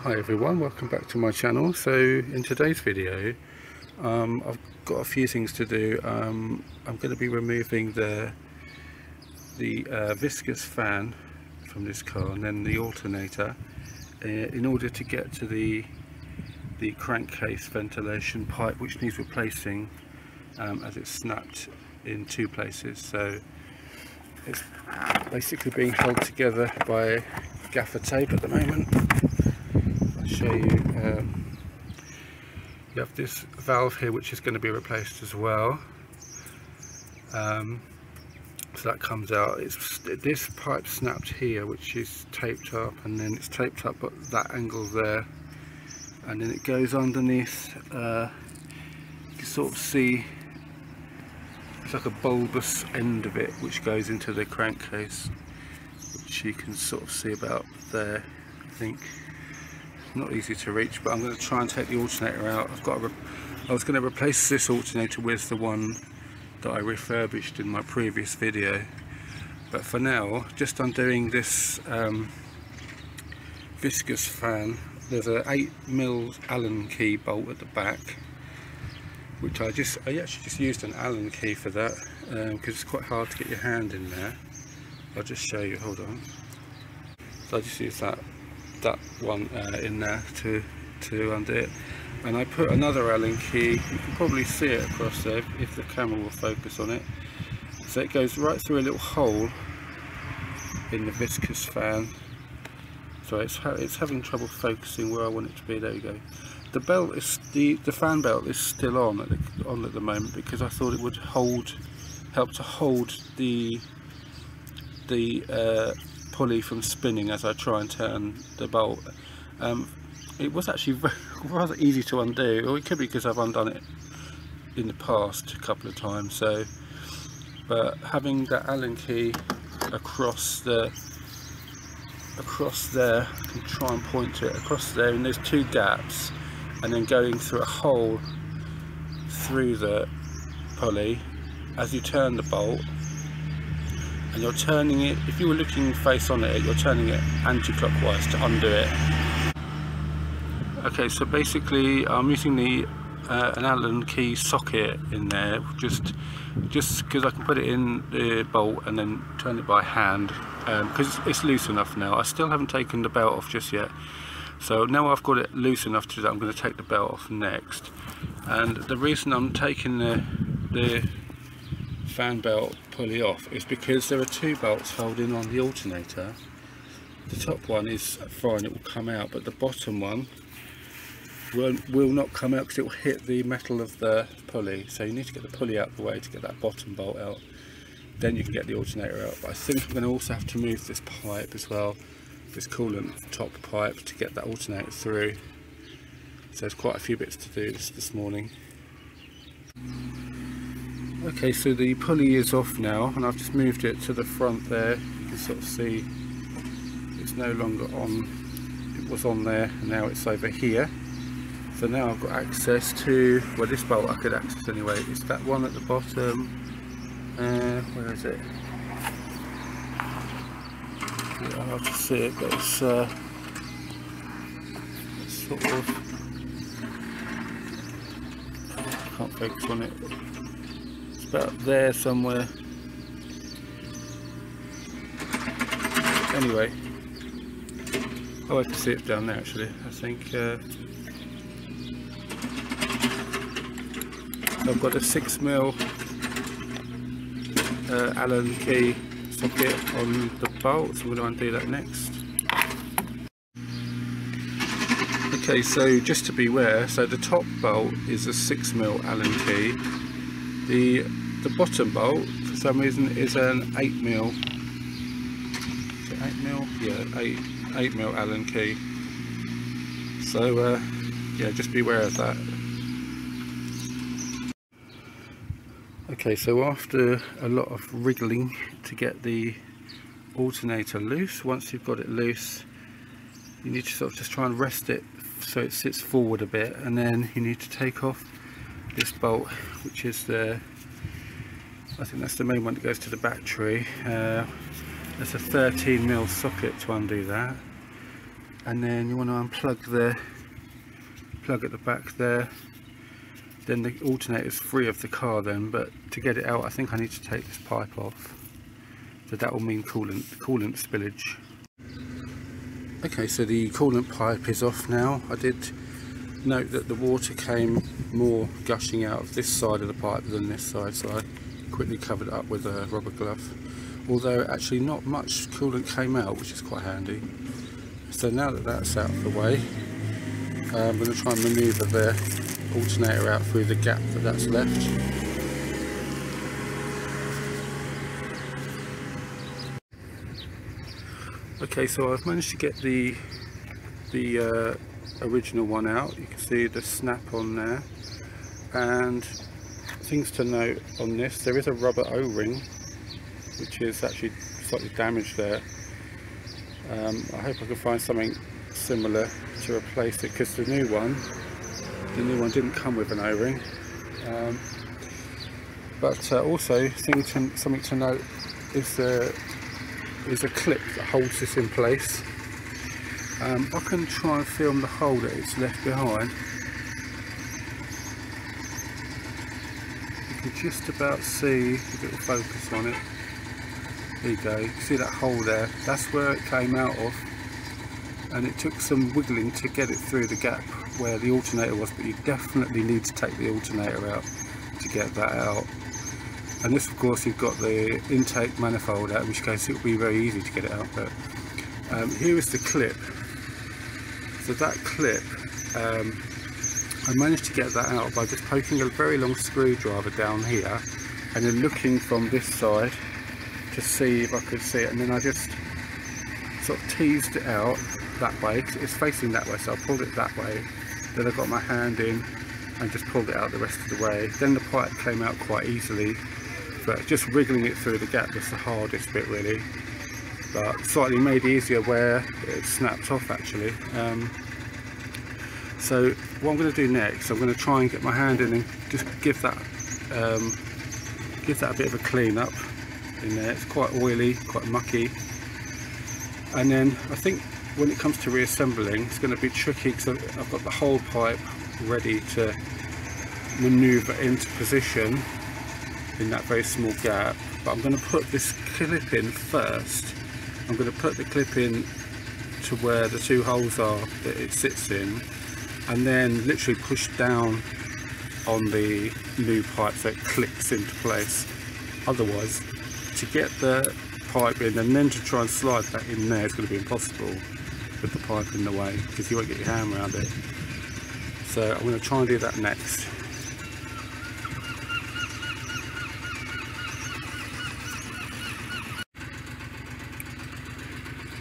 Hi everyone, welcome back to my channel. So in today's video I've got a few things to do. I'm going to be removing the viscous fan from this car and then the alternator in order to get to the crankcase ventilation pipe, which needs replacing as it's snapped in two places. So it's basically being held together by gaffer tape at the moment. I'll show you. You have this valve here which is going to be replaced as well. So that comes out. It's this pipe snapped here, which is taped up, and then it's taped up at that angle there, and then it goes underneath. You can sort of see it's like a bulbous end of it which goes into the crankcase, which you can sort of see about there. I think not easy to reach, but I'm going to try and take the alternator out. I was going to replace this alternator with the one that I refurbished in my previous video, but for now, just undoing this viscous fan. There's a 8mm Allen key bolt at the back, which I actually just used an Allen key for that, because it's quite hard to get your hand in there. I'll just show you, hold on. So I just used that one in there to undo it, and I put another Allen key. You can probably see it across there if the camera will focus on it. So it goes right through a little hole in the viscous fan. So it's having trouble focusing where I want it to be. There you go. The belt is the fan belt is still on at the moment, because I thought it would help to hold the pulley from spinning as I try and turn the bolt. It was actually rather easy to undo, or it could be because I've undone it in the past a couple of times. So, but having that Allen key across there, I can try and point to it across there, and there's two gaps, and then going through a hole through the pulley as you turn the bolt. And you're turning it, if you were looking face on it, you're turning it anti-clockwise to undo it. Okay, so basically I'm using an Allen key socket in there, just because I can put it in the bolt and then turn it by hand, because it's loose enough now. I still haven't taken the belt off just yet. So now I've got it loose enough to do that, I'm going to take the belt off next. And the reason I'm taking the fan belt pulley off is because there are two bolts holding on the alternator. The top one is fine, it will come out, but the bottom one will not come out because it will hit the metal of the pulley. So you need to get the pulley out of the way to get that bottom bolt out, then you can get the alternator out. But I think I'm going to also have to move this pipe as well, this coolant top pipe, to get that alternator through. So there's quite a few bits to do this morning. Okay, so the pulley is off now, and I've just moved it to the front there. You can sort of see it's no longer on. It was on there, and now it's over here. So now I've got access to, well, this bolt I could access anyway. It's that one at the bottom. Where is it? Yeah, I'll have to see it, but it's sort of, I can't focus on it. About there somewhere. Anyway, oh, I can see it down there actually. I think I've got a 6mm Allen key socket on the bolt, so I'm going to undo that next. Okay, so just to be aware, so the top bolt is a 6mm Allen key. The bottom bolt, for some reason, is an 8mm. Is it 8mm? Yeah, 8mm Allen key. So yeah, just be aware of that. Okay, so after a lot of wriggling to get the alternator loose, once you've got it loose, you need to sort of just try and rest it so it sits forward a bit, and then you need to take off this bolt, which is I think that's the main one that goes to the battery. There's a 13mm socket to undo that. and then you want to unplug the plug at the back there. Then the alternator is free of the car then, but to get it out I think I need to take this pipe off, so that will mean coolant spillage. Okay, so the coolant pipe is off now. I did note that the water came more gushing out of this side of the pipe than this side, so I quickly covered it up with a rubber glove, although actually not much coolant came out, which is quite handy. So now that that's out of the way, I'm going to try and manoeuvre the alternator out through the gap that's left. Okay, so I've managed to get the original one out. You can see the snap on there, and things to note on this: there is a rubber O-ring which is actually slightly damaged there. I hope I can find something similar to replace it, because the new one didn't come with an O-ring. But also something to note is a clip that holds this in place. I can try and film the hole that it's left behind. You can just about see if it will focus on it. There you go, you can see that hole there, that's where it came out of, and it took some wiggling to get it through the gap where the alternator was, but you definitely need to take the alternator out to get that out. And this, of course, you've got the intake manifold out, in which case it will be very easy to get it out. But here is the clip. So that clip, I managed to get that out by just poking a very long screwdriver down here and then looking from this side to see if I could see it, and then I just sort of teased it out that way. It's facing that way, so I pulled it that way. Then I got my hand in and just pulled it out the rest of the way. Then the pipe came out quite easily, but just wriggling it through the gap was the hardest bit really, but slightly made easier where it snapped off actually. So what I'm going to do next, I'm going to try and get my hand in and just give that a bit of a clean up in there. It's quite oily, quite mucky, and then I think when it comes to reassembling it's going to be tricky because I've got the whole pipe ready to manoeuvre into position in that very small gap, but I'm going to put this clip in first. I'm going to put the clip in to where the two holes are that it sits in, and then literally push down on the new pipe so it clicks into place. Otherwise, to get the pipe in and then to try and slide that in there is going to be impossible with the pipe in the way, because you won't get your hand around it. So I'm going to try and do that next.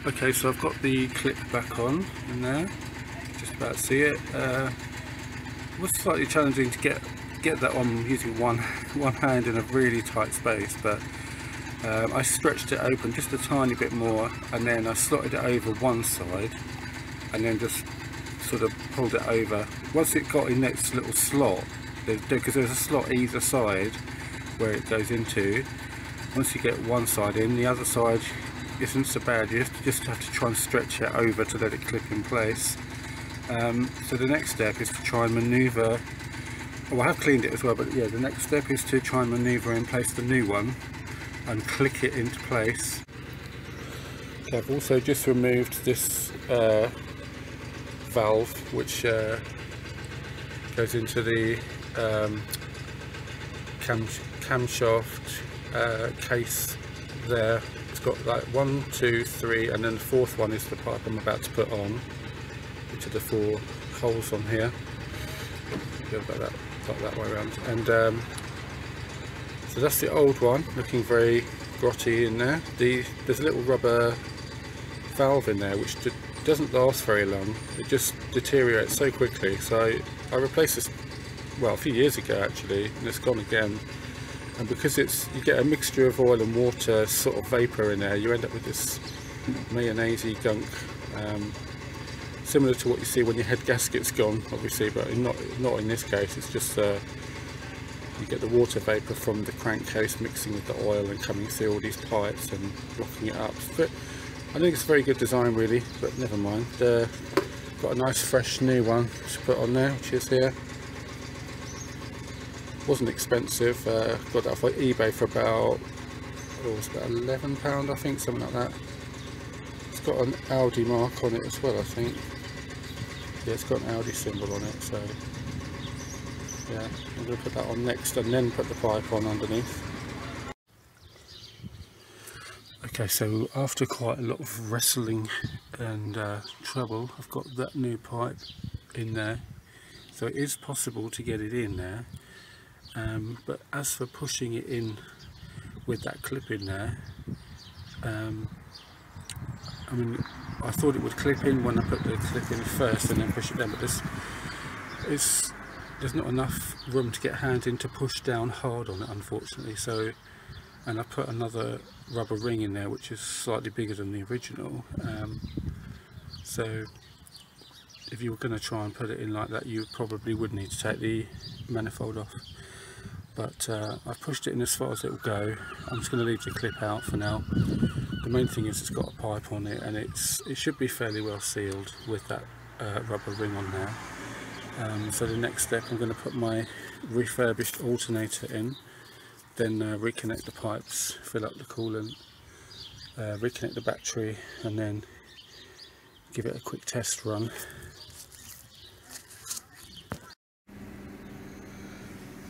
Okay, so I've got the clip back on in there, just about to see it. It was slightly challenging to get that on using one hand in a really tight space, but I stretched it open just a tiny bit more, and then I slotted it over one side and then just sort of pulled it over. Once it got in its little slot, because there's a slot either side where it goes into, once you get one side in, the other side isn't so bad. You just have to try and stretch it over to let it clip in place. So the next step is to try and manoeuvre. Oh, I have cleaned it as well, but yeah, the next step is to try and manoeuvre in place the new one and click it into place. Okay, I've also just removed this valve which goes into the camshaft case there. It's got like 1, 2, 3, and then the fourth one is the pipe I'm about to put on, which are the 4 holes on here. Go about that way around. And so that's the old one, looking very grotty in there. There's a little rubber valve in there which doesn't last very long. It just deteriorates so quickly. So I replaced this, well, a few years ago actually, and it's gone again. And because you get a mixture of oil and water sort of vapour in there, you end up with this mayonnaise-y gunk, similar to what you see when your head gasket's gone, obviously, but not in this case. It's just you get the water vapour from the crankcase mixing with the oil and coming through all these pipes and blocking it up. But I think it's a very good design really, but never mind. Got a nice fresh new one to put on there, which is here. Wasn't expensive, got that off eBay for about, it was about £11 I think, something like that. It's got an Audi mark on it as well I think. Yeah, it's got an Audi symbol on it, so yeah, I'm going to put that on next and then put the pipe on underneath. Okay, so after quite a lot of wrestling and trouble, I've got that new pipe in there. So it is possible to get it in there, but as for pushing it in with that clip in there, I mean, I thought it would clip in when I put the clip in first and then push it down, but there's not enough room to get a hand in to push down hard on it, unfortunately. So, and I put another rubber ring in there which is slightly bigger than the original, so if you were going to try and put it in like that, you probably would need to take the manifold off, but I've pushed it in as far as it will go. I'm just going to leave the clip out for now. The main thing is it's got a pipe on it, and it should be fairly well sealed with that rubber ring on there. So the next step, I'm going to put my refurbished alternator in, then reconnect the pipes, fill up the coolant, reconnect the battery, and then give it a quick test run.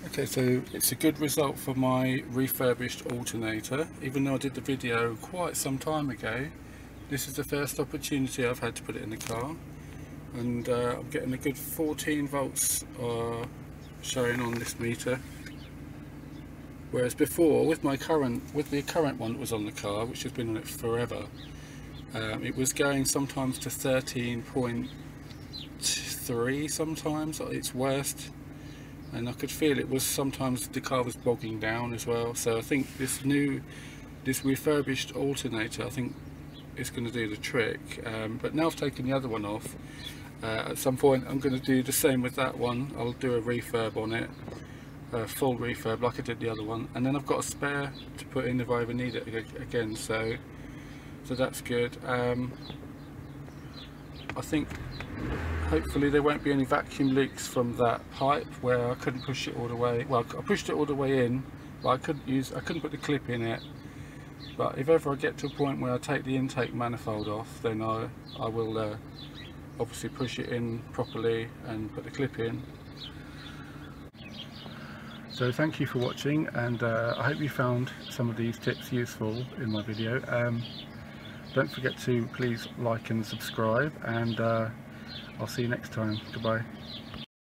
Okay, so it's a good result for my refurbished alternator. Even though I did the video quite some time ago, this is the first opportunity I've had to put it in the car, and I'm getting a good 14 volts showing on this meter. Whereas before, with the current one that was on the car, which has been on it forever, it was going sometimes to 13.3 sometimes at its worst, and I could feel it was sometimes the car was bogging down as well. So I think this refurbished alternator, I think it's going to do the trick. But now I've taken the other one off, at some point I'm going to do the same with that one. I'll do a refurb on it. Full refurb like I did the other one, and then I've got a spare to put in if I ever need it again, so that's good. I think hopefully there won't be any vacuum leaks from that pipe where I couldn't push it all the way. Well, I pushed it all the way in, but I couldn't put the clip in it. But if ever I get to a point where I take the intake manifold off, then I will obviously push it in properly and put the clip in. So thank you for watching, and I hope you found some of these tips useful in my video. Don't forget to please like and subscribe, and I'll see you next time. Goodbye.